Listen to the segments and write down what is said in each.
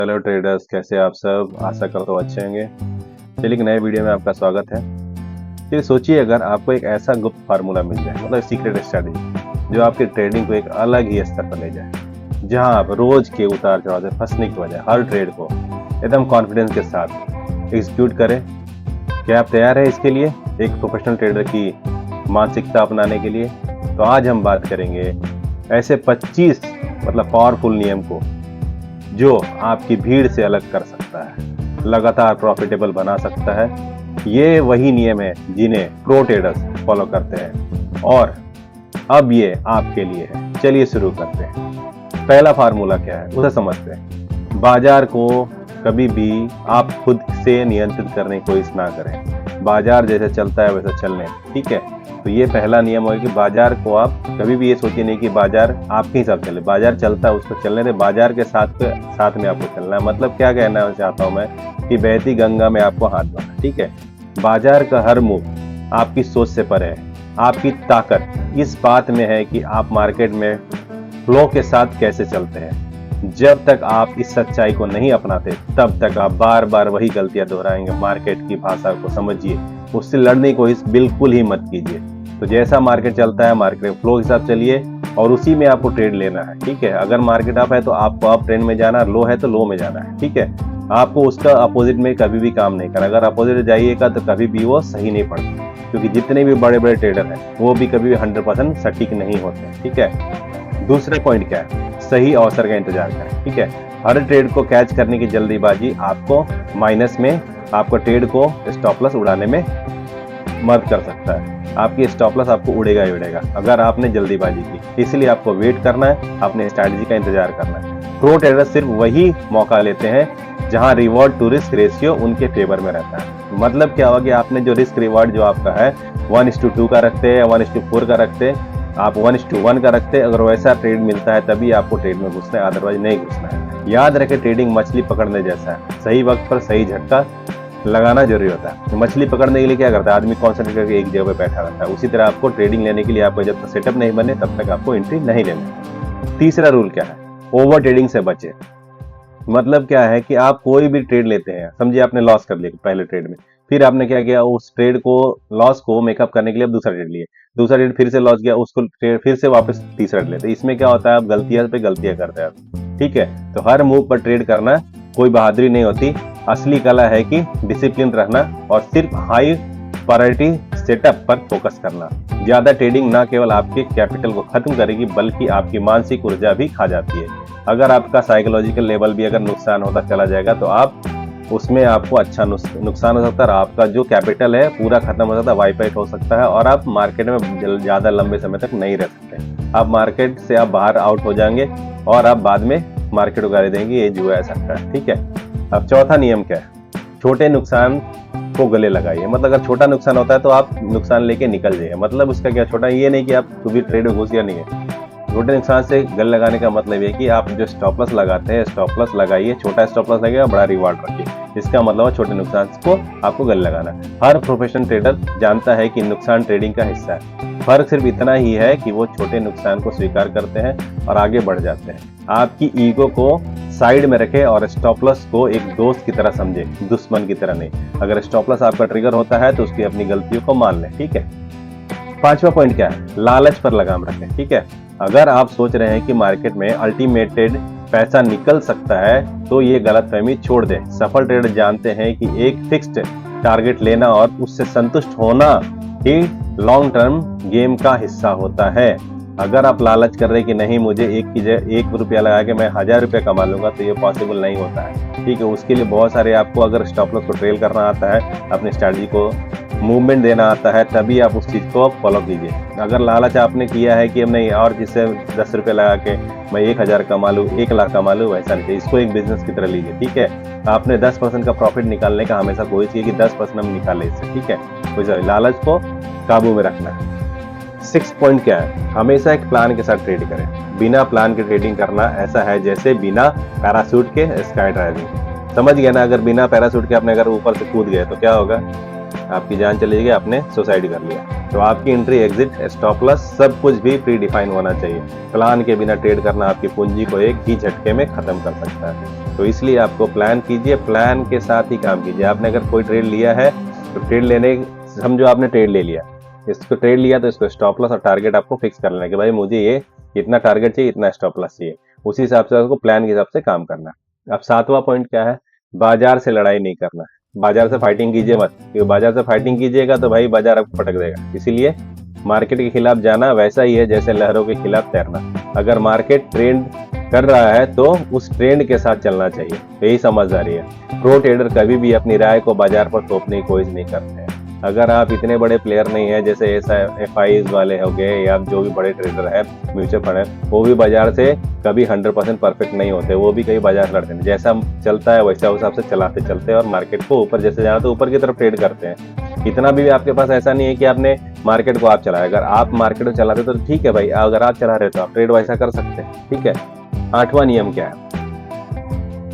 Hello traders, कैसे आप सब? आशा करता हूँ अच्छे होंगे। चलिए एक नए वीडियो में आपका स्वागत है। चलिए सोचिए, अगर आपको एक ऐसा गुप्त फार्मूला मिल जाए, मतलब सीक्रेट स्ट्रैटेजी जो आपकी ट्रेडिंग को एक अलग ही स्तर पर ले जाए, जहां आप रोज के उतार चढ़ाव से फंसने की बजाय हर ट्रेड को एकदम कॉन्फिडेंस के साथ एग्जीक्यूट करें। क्या आप तैयार हैं इसके लिए, एक प्रोफेशनल ट्रेडर की मानसिकता अपनाने के लिए? तो आज हम बात करेंगे ऐसे 25 पावरफुल नियम को जो आपकी भीड़ से अलग कर सकता है, लगातार प्रॉफिटेबल बना सकता है। ये वही नियम है जिन्हें प्रो ट्रेडर्स फॉलो करते हैं और अब ये आपके लिए है। चलिए शुरू करते हैं। पहला फार्मूला क्या है उसे समझते हैं। बाजार को कभी भी आप खुद से नियंत्रित करने की कोशिश ना करें, बाजार जैसे चलता है वैसा चलने, ठीक है। तो ये पहला नियम है कि बाजार को आप कभी भी ये सोचिए नहीं कि बाजार आपके हिसाब चले, बाजार चलता है उसको चलने दे, बाजार के साथ में आपको चलना है। मतलब क्या कहना चाहता हूँ मैं कि बहती गंगा में आपको हाथ धोना, ठीक है। बाजार का हर मूव आपकी सोच से परे है। आपकी ताकत इस बात में है कि आप मार्केट में फ्लो के साथ कैसे चलते हैं। जब तक आप इस सच्चाई को नहीं अपनाते तब तक आप बार बार वही गलतियां दोहराएंगे। मार्केट की भाषा को समझिए, उससे लड़ने की कोशिश बिल्कुल ही मत कीजिए। तो जैसा मार्केट चलता है मार्केट फ्लो के साथ चलिए और उसी में आपको ट्रेड लेना है, ठीक है। अगर मार्केट अप है तो आपको अप ट्रेंड में जाना, लो है तो लो में जाना है, ठीक है। आपको उसका अपोजिट में कभी भी काम नहीं करना। अगर अपोजिट जाइएगा तो कभी भी वो सही नहीं पड़ता, क्योंकि जितने भी बड़े बड़े ट्रेडर हैं वो भी कभी भी 100% सटीक नहीं होते, ठीक है। दूसरा पॉइंट क्या है, सही अवसर का इंतजार करें, ठीक है। हर ट्रेड को कैच करने की जल्दीबाजी आपको माइनस में, आपको ट्रेड को स्टॉप लॉस उड़ाने में मदद कर सकता है। आपकी स्टॉप लॉस आपको उड़ेगा ही उड़ेगा अगर आपने जल्दीबाजी की। इसलिए आपको वेट करना है, अपने स्ट्रैटेजी का इंतजार करना है। प्रो ट्रेडर सिर्फ वही मौका लेते हैं जहां रिवॉर्ड टू रिस्क रेशियो उनके फेवर में रहता है। मतलब क्या हुआ कि आपने जो रिस्क रिवॉर्ड जो आपका है 1:2 का रखते हैं, 1:4 का रखते हैं, आप 1:1 का रखते हैं। अगर वैसा ट्रेड मिलता है तभी आपको ट्रेड में घुसना है, अदरवाइज नहीं घुसना है। याद रखें, ट्रेडिंग मछली पकड़ने जैसा है। सही वक्त पर सही झटका लगाना जरूरी होता है। मछली पकड़ने के लिए क्या करता है आदमी, कॉन्सेंट्रेट करके एक जगह पे बैठा रहता है। उसी तरह आपको ट्रेडिंग लेने के लिए आपको जब तक सेटअप नहीं बने तब तक आपको एंट्री नहीं लेनी। तीसरा रूल क्या है, ओवर ट्रेडिंग से बचे। मतलब क्या है कि आप कोई भी ट्रेड लेते हैं, समझिए आपने लॉस कर लिया पहले ट्रेड में, फिर आपने क्या किया, उस ट्रेड को लॉस को मेकअप करने के लिए आप दूसरा ट्रेड लिए, दूसरा ट्रेड फिर से लॉस गया, उसको फिर से वापस तीसरा ट्रेड लेते। इसमें क्या होता है, आप गलतियां पे गलतियां करते हैं, ठीक है। तो हर मूव पर ट्रेड करना कोई बहादुरी नहीं होती, असली कला है कि डिसिप्लिन रहना और सिर्फ हाई प्रायोरिटी सेटअप पर फोकस करना। ज्यादा ट्रेडिंग न केवल आपके कैपिटल को खत्म करेगी बल्कि आपकी मानसिक ऊर्जा भी खा जाती है। अगर आपका साइकोलॉजिकल लेवल भी अगर नुकसान होता चला जाएगा तो आप उसमें आपको अच्छा नुकसान हो सकता है। आपका जो कैपिटल है पूरा खत्म हो सकता है, वाइप आउट हो सकता है और आप मार्केट में ज्यादा लंबे समय तक नहीं रह सकते। आप मार्केट से आप बाहर आउट हो जाएंगे और आप बाद में मार्केट उगारी देंगे, ये जुआ है सकता है, ठीक है। अब चौथा नियम क्या है, छोटे नुकसान को गले लगाइए। मतलब अगर छोटा नुकसान होता है तो आप नुकसान लेके निकल जाइए। मतलब उसका क्या, छोटा ये नहीं कि आप कभी ट्रेड में घुस गया, नहीं है। छोटे नुकसान से गले लगाने का मतलब है कि आप जो स्टॉप लॉस लगाते हैं स्टॉप लॉस लगाइए, छोटा स्टॉप लॉस लगेगा, बड़ा रिवार्ड रखिए। इसका मतलब है छोटे नुकसान को आपको गले लगाना। हर प्रोफेशनल ट्रेडर जानता है कि नुकसान ट्रेडिंग का हिस्सा है। फर्क सिर्फ इतना ही है कि वो छोटे नुकसान को स्वीकार करते हैं और आगे बढ़ जाते हैं। आपकी ईगो को साइड में रखें और स्टॉप लॉस को एक दोस्त की तरह समझे, दुश्मन की तरह नहीं। अगर स्टॉप लॉस आपका ट्रिगर होता है तो उसकी अपनी गलतियों को मान लें, ठीक है। पांचवा पॉइंट क्या है, लालच पर लगाम रखें, ठीक है। अगर आप सोच रहे हैं कि मार्केट में अल्टीमेटेड पैसा निकल सकता है तो ये गलतफहमी छोड़ दें। सफल ट्रेडर जानते हैं कि एक फिक्स्ड टारगेट लेना और उससे संतुष्ट होना ही लॉन्ग टर्म गेम का हिस्सा होता है। अगर आप लालच कर रहे हैं कि नहीं मुझे एक रुपया लगा के मैं 1000 रुपया कमा लूंगा, तो ये पॉसिबल नहीं होता है, ठीक है। उसके लिए बहुत सारे आपको अगर स्टॉप लॉस को ट्रेल करना आता है, अपनी स्ट्रैटेजी को मूवमेंट देना आता है, तभी आप उस चीज को फॉलो कीजिए। अगर लालच आपने किया है कि अब नहीं और जिससे 10 रुपये लगा के मैं 1000 कमा लूँ, 1 लाख कमा लूँ, वैसा नहीं। इसको एक बिजनेस की तरह लीजिए, ठीक है। आपने 10% का प्रॉफिट निकालने का हमेशा कोशिश की कि 10% हम निकाले इससे, ठीक है। तो लालच को काबू में रखना है। 6 पॉइंट क्या है, हमेशा एक प्लान के साथ ट्रेड करें। बिना प्लान के ट्रेडिंग करना ऐसा है जैसे बिना पैराशूट के स्काई ड्राइविंग। समझ गए ना, अगर बिना पैराशूट के आपने अगर ऊपर से कूद गए तो क्या होगा, आपकी जान चली जाएगी, आपने सुसाइड कर लिया। तो आपकी एंट्री, एग्जिट, स्टॉप लॉस सब कुछ भी प्री डिफाइन होना चाहिए। प्लान के बिना ट्रेड करना आपकी पूंजी को एक ही झटके में खत्म कर सकता है। तो इसलिए आपको प्लान कीजिए, प्लान के साथ ही काम कीजिए। आपने अगर कोई ट्रेड लिया है तो ट्रेड लेने, समझो आपने ट्रेड ले लिया, इसको ट्रेड लिया तो इसको स्टॉप लॉस और टारगेट आपको फिक्स कर लेना कि भाई मुझे ये इतना टारगेट चाहिए, इतना स्टॉप लॉस चाहिए। उसी हिसाब से आपको प्लान के हिसाब से काम करना है। अब 7वां पॉइंट क्या है? बाजार से लड़ाई नहीं करना। बाजार से फाइटिंग कीजिए मत, क्योंकि बाजार से फाइटिंग कीजिएगा तो भाई बाजार आपको पटक देगा। इसीलिए मार्केट के खिलाफ जाना वैसा ही है जैसे लहरों के खिलाफ तैरना। अगर मार्केट ट्रेंड कर रहा है तो उस ट्रेंड के साथ चलना चाहिए, यही समझदारी है। प्रो ट्रेडर कभी भी अपनी राय को बाजार पर थोपने की कोशिश नहीं करते हैं। अगर आप इतने बड़े प्लेयर नहीं है जैसे FIs वाले हो गए या जो भी बड़े ट्रेडर है, म्यूचुअल फंड है, वो भी बाजार से कभी 100% परफेक्ट नहीं होते। वो भी कई बाजार लड़ते हैं, जैसा चलता है वैसा उस हिसाब से चलाते चलते और मार्केट को ऊपर जैसे जाना तो ऊपर की तरफ ट्रेड करते हैं। इतना भी आपके पास ऐसा नहीं है कि आपने मार्केट को आप चलाए। अगर आप मार्केट को चलाते तो ठीक है भाई, अगर आप चला रहे तो आप ट्रेड वैसा कर सकते हैं, ठीक है। 8वां नियम क्या है?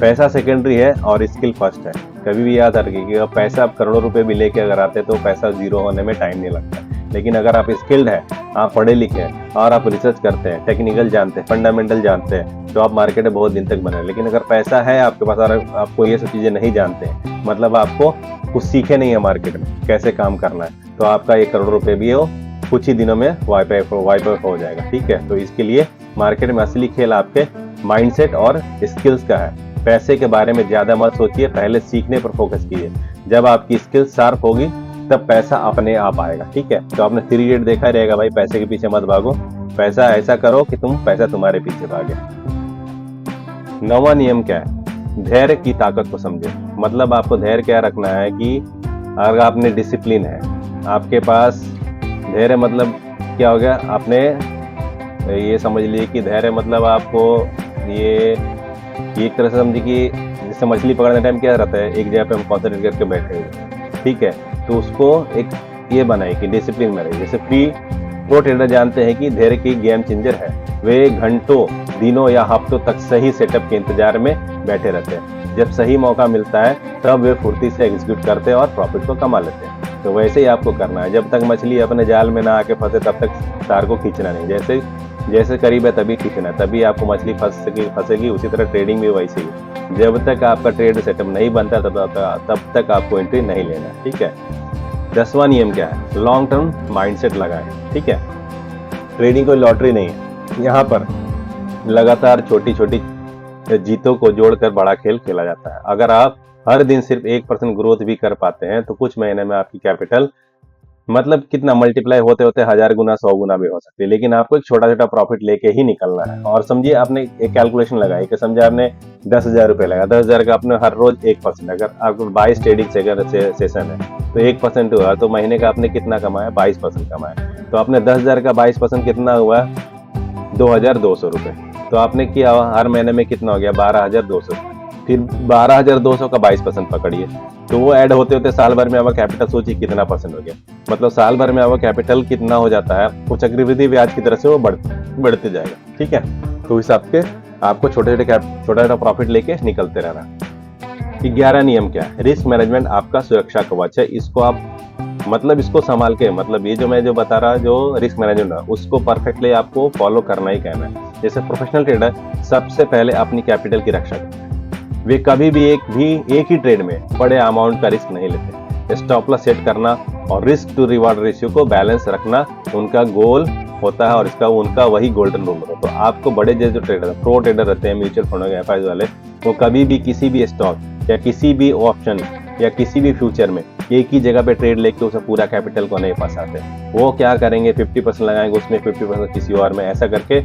पैसा सेकेंडरी है और स्किल फर्स्ट है। कभी भी याद रखिए कि पैसा आप करोड़ों रुपए भी लेके अगर आते तो पैसा जीरो होने में टाइम नहीं लगता। लेकिन अगर आप स्किल्ड हैं, आप पढ़े लिखे हैं और आप रिसर्च करते हैं, टेक्निकल जानते हैं, फंडामेंटल जानते हैं, तो आप मार्केट में बहुत दिन तक बने। लेकिन अगर पैसा है आपके पास और आपको ये सब चीज़ें नहीं जानते हैं, मतलब आपको कुछ सीखे नहीं है मार्केट में कैसे काम करना है, तो आपका 1 करोड़ रुपये भी हो कुछ ही दिनों में वाइप आउट हो जाएगा, ठीक है। तो इसके लिए मार्केट में असली खेल आपके माइंडसेट और स्किल्स का है। पैसे के बारे में ज्यादा मत सोचिए, पहले सीखने पर फोकस कीजिए। जब आपकी स्किल शार्प होगी तब पैसा अपने आप आएगा, ठीक है। तो आपने 3 इडियट देखा रहेगा, भाई पैसे के पीछे मत भागो, पैसा ऐसा करो कि पैसा तुम्हारे पीछे भागे। 9वां नियम क्या है? धैर्य की ताकत को समझे। मतलब आपको धैर्य क्या रखना है कि अगर आपने डिसिप्लिन है, आपके पास धैर्य मतलब क्या हो गया? आपने ये समझ लिए कि धैर्य मतलब आपको ये एक तरह से समझिए कि जैसे मछली पकड़ने टाइम क्या रहता है, एक जगह पे हम कॉन्सेंट्रेट करके बैठे हुए, ठीक है। तो उसको एक ये बनाए कि डिसिप्लिन में रहे। जैसे प्रो ट्रेडर जानते हैं कि धैर्य की गेम चेंजर है। वे घंटों, दिनों या हफ्तों तक सही सेटअप के इंतजार में बैठे रहते हैं। जब सही मौका मिलता है तब वे फुर्ती से एग्जीक्यूट करते हैं और प्रॉफिट को कमा लेते हैं। तो वैसे ही आपको करना है, जब तक मछली अपने जाल में ना आके फंसे तब तक तार को खींचना नहीं। जैसे करीब है तभी खींचना, तभी आपको मछली फंसेगी। उसी तरह ट्रेडिंग भी वैसे ही, जब तक आपका ट्रेड सेटअप नहीं बनता तब तक आपको एंट्री नहीं लेना, ठीक है। 10वां नियम क्या है? लॉन्ग टर्म माइंडसेट लगाएं, ठीक है। ट्रेडिंग कोई लॉटरी नहीं है, यहाँ पर लगातार छोटी छोटी जीतों को जोड़कर बड़ा खेल खेला जाता है। अगर आप हर दिन सिर्फ 1% ग्रोथ भी कर पाते हैं तो कुछ महीने में आपकी कैपिटल मतलब कितना मल्टीप्लाई होते होते 1000 गुना 100 गुना भी हो सकती है। लेकिन आपको एक छोटा छोटा प्रॉफिट लेके ही निकलना है। और समझिए आपने एक कैलकुलेशन लगाई कि समझे आपने 10,000 रुपये लगा, 10,000 का आपने हर रोज 1%, अगर आपको 22 ट्रेडिंग सेशन है तो 1% हुआ तो महीने का आपने कितना कमाया? 22% कमाया। तो आपने 10,000 का 22% कितना हुआ? 2,200 रुपये। तो आपने किया हर महीने में कितना हो गया? 12,200। फिर 12,200 का 22% पकड़िए, तो वो ऐड होते होते साल भर में आपका कैपिटल सोचिए कितना परसेंट हो गया। मतलब साल भर में आपका कैपिटल कितना हो जाता है, वो चक्रवृद्धि ब्याज की तरह से वो बढ़ते जाएगा, ठीक है। तो इस आपके आपको छोटे छोटा प्रॉफिट लेके निकलते रहना। 11 नियम क्या है? रिस्क मैनेजमेंट आपका सुरक्षा कवच है। इसको आप मतलब इसको संभाल के, मतलब ये जो मैं बता रहा जो रिस्क मैनेजमेंट है उसको परफेक्टली आपको फॉलो करना ही कहना है। जैसे प्रोफेशनल ट्रेडर सबसे पहले अपनी कैपिटल की रक्षा करते हैं। वे कभी भी एक ही ट्रेड में बड़े अमाउंट का रिस्क नहीं लेते। स्टॉप लॉस सेट करना और रिस्क टू रिवार्ड रेशियो को बैलेंस रखना उनका गोल होता है और उनका वही गोल्डन रूल होता है। तो आपको बड़े जो ट्रेडर प्रो ट्रेडर रहते हैं, म्यूचुअल फंड के FIs वाले, वो कभी भी किसी भी स्टॉक या किसी भी ऑप्शन या किसी भी फ्यूचर में एक ही जगह पे ट्रेड लेके उसे पूरा कैपिटल को नहीं फंसाते। वो क्या करेंगे? 50% लगाएंगे, उसमें 50% किसी और में, ऐसा करके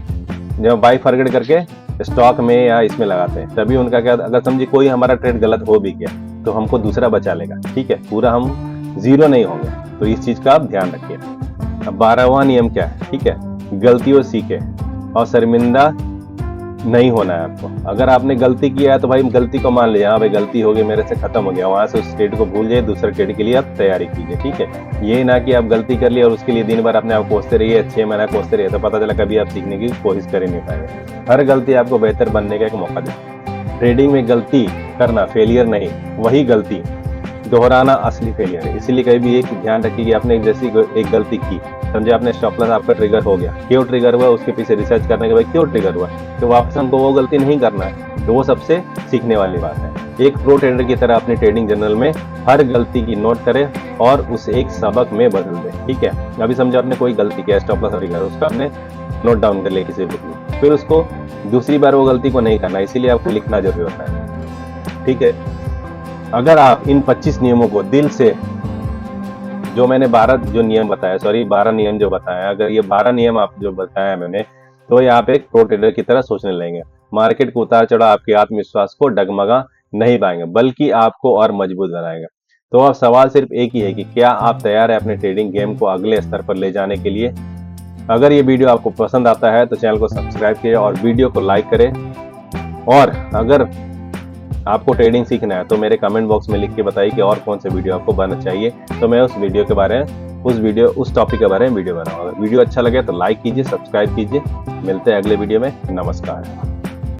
जब बाई फॉरगेट करके स्टॉक में या इसमें लगाते हैं। तभी उनका क्या, अगर समझिए कोई हमारा ट्रेड गलत हो भी गया तो हमको दूसरा बचा लेगा, ठीक है, पूरा हम जीरो नहीं होंगे। तो इस चीज का आप ध्यान रखिए। अब 12वां नियम क्या है? ठीक है, गलतियों सीखे और शर्मिंदा नहीं होना है आपको। अगर आपने गलती किया है तो भाई गलती को मान लिया, हाँ भाई गलती हो गई, मेरे से खत्म हो गया, वहां से उस ट्रेड को भूल जाइए, दूसरे ट्रेड के लिए आप तैयारी कीजिए, ठीक है। ये ना कि आप गलती कर ली और उसके लिए दिन भर अपने आप कोसते रहिए, 6 महीना कोसते रहिए, तो पता चला कभी आप सीखने की कोशिश कर ही नहीं पाएंगे। हर गलती आपको बेहतर बनने का एक मौका देती है। ट्रेडिंग में गलती करना फेलियर नहीं, वही गलती दोहराना असली फेलियर है। इसीलिए कभी भी एक ध्यान रखिए कि आपने जैसी एक गलती की, समझे आपने स्टॉप लॉस आपका ट्रिगर हो गया, क्यों ट्रिगर हुआ उसके पीछे रिसर्च करने के बाद क्यों ट्रिगर हुआ, तो वापस हमको वो गलती नहीं करना है। तो वो सबसे सीखने वाली बात है। एक प्रो ट्रेडर की तरह अपनी ट्रेडिंग जर्नल में हर गलती की नोट करें और उसे एक सबक में बदल दें। ठीक है, अभी समझो आपने कोई गलती किया, स्टॉप लॉस ट्रिगर, उसका आपने नोट डाउन कर लिया किसी बुक में, फिर उसको दूसरी बार वो गलती को नहीं करना, इसीलिए आपको लिखना जरूरी होता है। ठीक है, अगर आप इन 25 नियमों को दिल से, जो मैंने 12 नियम जो बताया, अगर ये 12 नियम आप जो बताया मैंने, तो ये आप एक प्रो ट्रेडर की तरह सोचने लगेंगे। मार्केट को उतार चढ़ाव आपके आत्मविश्वास को डगमगा नहीं पाएंगे, बल्कि आपको और मजबूत बनाएगा। तो अब सवाल सिर्फ एक ही है कि क्या आप तैयार हैं अपने ट्रेडिंग गेम को अगले स्तर पर ले जाने के लिए। अगर ये वीडियो आपको पसंद आता है तो चैनल को सब्सक्राइब कीजिए और वीडियो को लाइक करें। और अगर आपको ट्रेडिंग सीखना है तो मेरे कमेंट बॉक्स में लिख के बताइए कि और कौन से वीडियो आपको बनना चाहिए, तो मैं उस टॉपिक के बारे में वीडियो बनाऊंगा। अगर वीडियो अच्छा लगे तो लाइक कीजिए, सब्सक्राइब कीजिए। मिलते हैं अगले वीडियो में। नमस्कार।